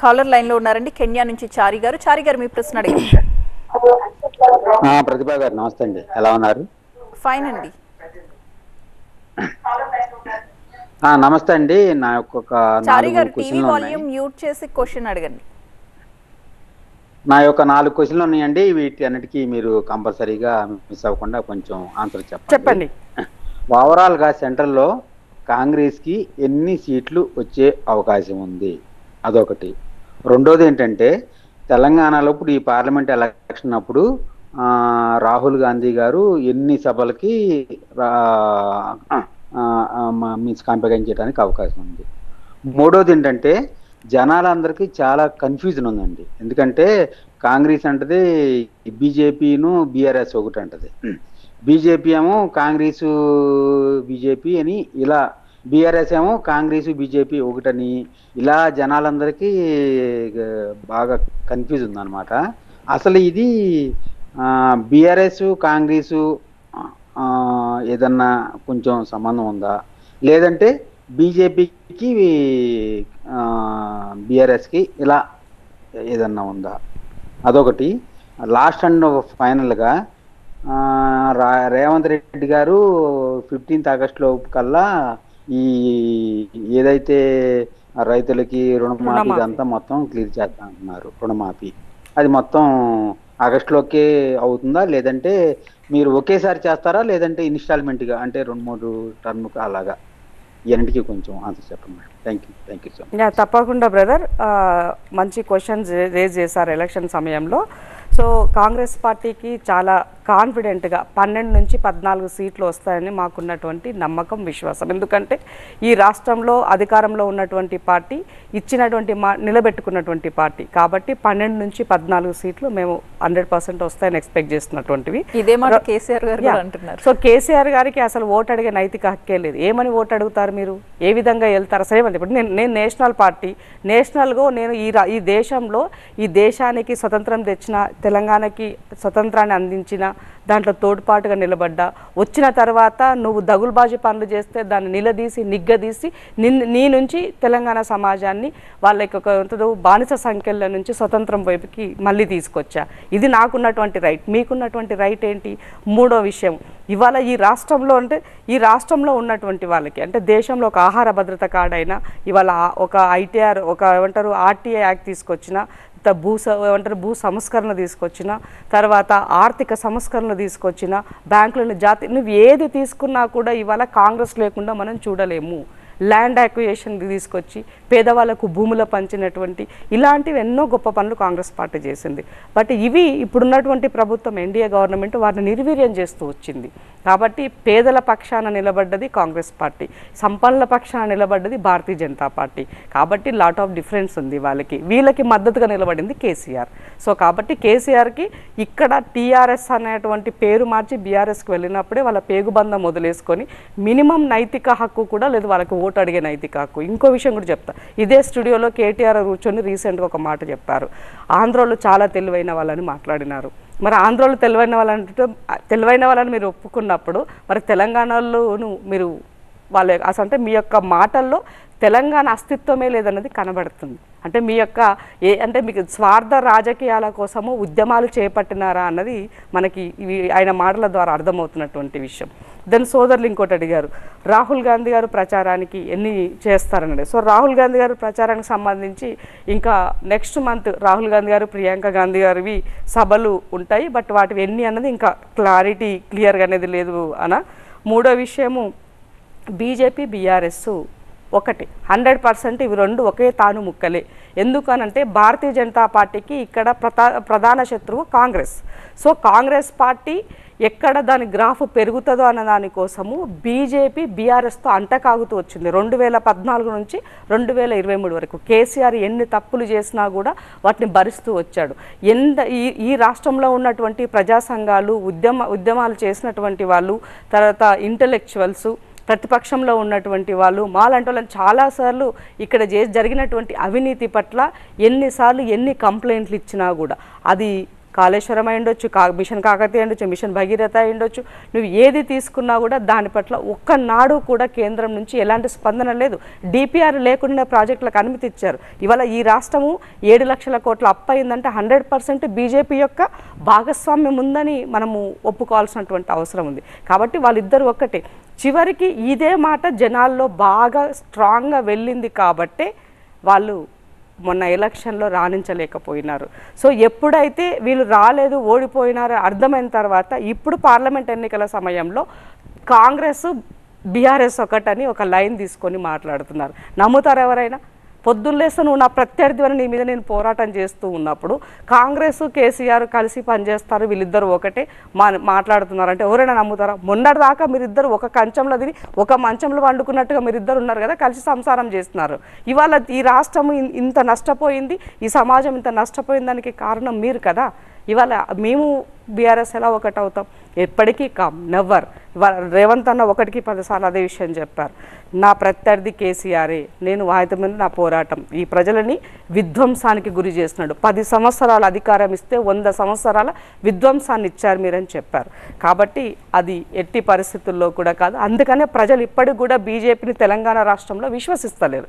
Caller line లో ఉన్నారండి. Kenya నుంచి చారి గారు. చారి గారు మీ ప్రశ్న అడగండి. ప్రతిభా గారు నమస్తే అండి, ఎలా ఉన్నారు? ఫైన్ అండి. నమస్తే అండి. నా యొక్క చారి గారు 4 టీవీ క్వశ్చన్లు ఉన్నాయి. వాల్యూమ్ మ్యూట్ చేసి క్వశ్చన్ అడగండి. నా యొక్క 4 క్వశ్చన్లు ఉన్నాయండి. వీటి అన్నిటికీ మీరు కంపల్సరీగా మిస్ అవ్వకుండా కొంచెం ఆన్సర్ చెప్పండి. ఓవరాల్ గా సెంట్రల్ లో కాంగ్రెస్ కి ఎన్ని సీట్లు వచ్చే అవకాశం ఉంది? అదొకటి. రెండోది ఏంటంటే తెలంగాణలో ఇప్పుడు ఈ పార్లమెంట్ ఎలక్షన్ అప్పుడు రాహుల్ గాంధీ గారు ఎన్ని సభలకి మీన్స్ కాంపెయిన్ చేయడానికి అవకాశం ఉంది? మూడోది ఏంటంటే జనాలందరికీ చాలా కన్ఫ్యూజన్ ఉందండి. ఎందుకంటే కాంగ్రెస్ అంటది బీజేపీను బీఆర్ఎస్ ఒకటి అంటది. బీజేపీ ఏమో కాంగ్రెస్ బీజేపీ అని, ఇలా బీఆర్ఎస్ ఏమో కాంగ్రెస్ బీజేపీ ఒకటని, ఇలా జనాలందరికీ బాగా కన్ఫ్యూజ్ ఉందన్నమాట. అసలు ఇది బీఆర్ఎస్ కాంగ్రెసు ఏదన్నా కొంచెం సంబంధం ఉందా, లేదంటే బీజేపీకి బీఆర్ఎస్కి ఇలా ఏదన్నా ఉందా? అదొకటి. లాస్ట్ అండ్ ఫైనల్గా రేవంత్ రెడ్డి గారు 15th ఆగస్టులో కల్లా ఈ ఏదైతే రైతులకి రుణమాఫీ ఇదంతా మొత్తం క్లియర్ చేస్తా అంటున్నారు. రుణమాఫీ అది మొత్తం ఆగస్టులోకే అవుతుందా, లేదంటే మీరు ఒకేసారి చేస్తారా, లేదంటే ఇన్స్టాల్మెంట్గా అంటే 2-3 టర్మ్కి అలాగా? ఇవన్నిటికీ కొంచెం ఆన్సర్ చెప్పండి madam. Thank you so much. తప్పకుండా బ్రదర్, మంచి క్వశ్చన్స్ రేజ్ చేశారు ఎలక్షన్ సమయంలో. సో కాంగ్రెస్ పార్టీకి చాలా కాన్ఫిడెంట్గా 12 నుంచి 14 సీట్లు వస్తాయని మాకున్నటువంటి నమ్మకం, విశ్వాసం. ఎందుకంటే ఈ రాష్ట్రంలో అధికారంలో ఉన్నటువంటి పార్టీ, ఇచ్చినటువంటి నిలబెట్టుకున్నటువంటి పార్టీ కాబట్టి 12 నుంచి 14 సీట్లు మేము 100% వస్తాయని ఎక్స్పెక్ట్ చేస్తున్నటువంటివి. ఇదే మాట కేసీఆర్ గారు అంటున్నారు. సో కేసీఆర్ గారికి అసలు ఓటు అడిగే నైతిక హక్కే లేదు. ఏమని ఓటు అడుగుతారు మీరు? ఏ విధంగా వెళ్తారు? సరే, ఇప్పుడు నేను నేషనల్ పార్టీ, నేషనల్గా నేను ఈ దేశంలో ఈ దేశానికి స్వతంత్రం తెచ్చిన, తెలంగాణకి స్వతంత్రాన్ని అందించిన, దాంట్లో తోడ్పాటుగా నిలబడ్డా, వచ్చిన తర్వాత నువ్వు దగులుబాజీ పనులు చేస్తే దాన్ని నిలదీసి నిగ్గదీసి నీ నుంచి తెలంగాణ సమాజాన్ని వాళ్ళకి ఒక బానిస సంఖ్యల నుంచి స్వతంత్రం వైపుకి మళ్ళీ తీసుకొచ్చా. ఇది నాకున్నటువంటి రైట్. మీకున్నటువంటి రైట్ ఏంటి? మూడో విషయం, ఇవాళ ఈ రాష్ట్రంలో అంటే ఈ రాష్ట్రంలో ఉన్నటువంటి వాళ్ళకి అంటే దేశంలో ఒక ఆహార భద్రత కార్డు అయినా, ఇవాళ ఒక ఐటీఆర్ ఒక ఏమంటారు ఆర్టీఐ యాక్ట్ తీసుకొచ్చిన, భూ సంస్కరణ తీసుకొచ్చిన, తర్వాత ఆర్థిక సంస్కరణ తీసుకొచ్చిన, బ్యాంకులను నువ్వు ఏది తీసుకున్నా కూడా ఇవాళ కాంగ్రెస్ లేకుండా మనం చూడలేము. ల్యాండ్ అక్విజిషన్ తీసుకొచ్చి పేదవాళ్ళకు భూములు పంచినటువంటి ఇలాంటివి ఎన్నో గొప్ప పనులు కాంగ్రెస్ పార్టీ చేసింది. బట్ ఇవి ఇప్పుడున్నటువంటి ప్రభుత్వం ఎన్డీఏ గవర్నమెంట్ వాటిని నిర్వీర్యం చేస్తూ వచ్చింది. కాబట్టి పేదల పక్షాన నిలబడ్డది కాంగ్రెస్ పార్టీ, సంపన్నుల పక్షాన నిలబడ్డది భారతీయ జనతా పార్టీ. కాబట్టి లాట్ ఆఫ్ డిఫరెన్స్ ఉంది. వీళ్ళకి మద్దతుగా నిలబడింది కేసీఆర్. సో కాబట్టి కేసీఆర్కి ఇక్కడ టీఆర్ఎస్ అనేటువంటి పేరు మార్చి బీఆర్ఎస్కి వెళ్ళినప్పుడే వాళ్ళ పేగుబంధం వదిలేసుకొని మినిమం నైతిక హక్కు కూడా లేదు వాళ్ళకి, ఓటు అడిగే నైతిక హక్కు. ఇంకో విషయం కూడా చెప్తా, ఇదే స్టూడియోలో కేటీఆర్ కూర్చొని రీసెంట్గా ఒక మాట చెప్పారు, ఆంధ్రలో చాలా తెలివైన వాళ్ళని మాట్లాడినారు. మరి ఆంధ్రలో తెలివైన వాళ్ళని మీరు ఒప్పుకున్నప్పుడు మరి తెలంగాణలోను మీరు వాళ్ళ అసలు అంటే మీ యొక్క మాటల్లో తెలంగాణ అస్తిత్వమే లేదన్నది కనబడుతుంది. అంటే మీ యొక్క అంటే మీకు స్వార్థ రాజకీయాల కోసము ఉద్యమాలు చేపట్టినారా అన్నది మనకి ఆయన మాటల ద్వారా అర్థమవుతున్నటువంటి విషయం. దెన్ సోదరులు ఇంకోటి అడిగారు, రాహుల్ గాంధీ గారు ప్రచారానికి ఎన్ని చేస్తారన్నది. సో రాహుల్ గాంధీ గారు ప్రచారానికి సంబంధించి ఇంకా నెక్స్ట్ మంత్ రాహుల్ గాంధీ గారు, ప్రియాంక గాంధీ గారివి సభలు ఉంటాయి. బట్ వాటివి ఎన్ని అన్నది ఇంకా క్లియర్గా అనేది లేదు అన్న. మూడో విషయము, బీజేపీ బీఆర్ఎస్ ఒకటి 100% ఇవి రెండు ఒకే తాను ముక్కలే. ఎందుకనంటే భారతీయ జనతా పార్టీకి ఇక్కడ ప్రధాన శత్రువు కాంగ్రెస్. సో కాంగ్రెస్ పార్టీ ఎక్కడ దాని గ్రాఫ్ పెరుగుతుందో అన్న దానికోసము బీజేపీ బీఆర్ఎస్తో అంటకాగుతూ వచ్చింది 2014 నుంచి 2023 వరకు. కేసీఆర్ ఎన్ని తప్పులు చేసినా కూడా వాటిని భరిస్తూ వచ్చాడు. ఈ రాష్ట్రంలో ఉన్నటువంటి ప్రజా సంఘాలు, ఉద్యమాలు చేసినటువంటి వాళ్ళు, తర్వాత ఇంటలెక్చువల్స్, ప్రతిపక్షంలో ఉన్నటువంటి వాళ్ళు, మాలాంటి వాళ్ళని చాలాసార్లు ఇక్కడ జరిగినటువంటి అవినీతి పట్ల ఎన్నిసార్లు ఎన్ని కంప్లైంట్లు ఇచ్చినా కూడా అది కాళేశ్వరం అయి ఉండొచ్చు, మిషన్ కాకతీయ ఉండొచ్చు, మిషన్ భగీరథ అయి ఉండొచ్చు. నువ్వు ఏది తీసుకున్నా కూడా దాని పట్ల ఒక్కనాడు కూడా కేంద్రం నుంచి ఎలాంటి స్పందన లేదు. డిపిఆర్ లేకుండా ప్రాజెక్టులకు అనుమతి ఇచ్చారు. ఇవాళ ఈ రాష్ట్రము 7 లక్షల కోట్ల అప్పు అయిందంటే 100% బీజేపీ యొక్క భాగస్వామ్యం ఉందని మనము ఒప్పుకోవాల్సినటువంటి అవసరం ఉంది. కాబట్టి వాళ్ళిద్దరు ఒక్కటే. చివరికి ఇదే మాట జనాల్లో బాగా స్ట్రాంగ్గా వెళ్ళింది కాబట్టే వాళ్ళు మొన్న ఎలక్షన్లో రాణించలేకపోయినారు. సో ఎప్పుడైతే వీళ్ళు రాలేదు, ఓడిపోయినారో అర్థమైన తర్వాత ఇప్పుడు పార్లమెంట్ ఎన్నికల సమయంలో కాంగ్రెస్ బీఆర్ఎస్ ఒకటని ఒక లైన్ తీసుకొని మాట్లాడుతున్నారు. నమ్ముతారు ఎవరైనా? పొద్దున్నేస్తే నువ్వు నా ప్రత్యర్థి అని నీ మీద నేను పోరాటం చేస్తూ ఉన్నప్పుడు కాంగ్రెస్ కేసీఆర్ కలిసి పనిచేస్తారు, వీళ్ళిద్దరు ఒకటే మాట్లాడుతున్నారు అంటే ఎవరైనా నమ్ముతారా? మొన్నటిదాకా మీరిద్దరు ఒక కంచంలో తిని ఒక మంచంలో వండుకున్నట్టుగా మీరిద్దరు ఉన్నారు కదా, కలిసి సంసారం చేస్తున్నారు. ఇవాళ ఈ రాష్ట్రం ఇంత నష్టపోయింది, ఈ సమాజం ఇంత నష్టపోయిన దానికి కారణం మీరు కదా. ఇవాళ మేము బీఆర్ఎస్ ఎలా ఒకటవుతాం? ఎప్పటికీ కామ్, నెవర్. ఇవాళ రేవంత్ అన్న 1కి 10 సార్లు అదే విషయం చెప్పారు. నా ప్రత్యర్థి కేసీఆరే, నేను వాయిదా మీద నా పోరాటం ఈ ప్రజలని విధ్వంసానికి గురి చేస్తున్నాడు. 10 సంవత్సరాల అధికారం ఇస్తే 100 సంవత్సరాల విధ్వంసాన్ని ఇచ్చారు మీరని చెప్పారు. కాబట్టి అది ఎట్టి పరిస్థితుల్లో కూడా కాదు. అందుకనే ప్రజలు ఇప్పటికి కూడా బీజేపీని తెలంగాణ రాష్ట్రంలో విశ్వసిస్తలేరు.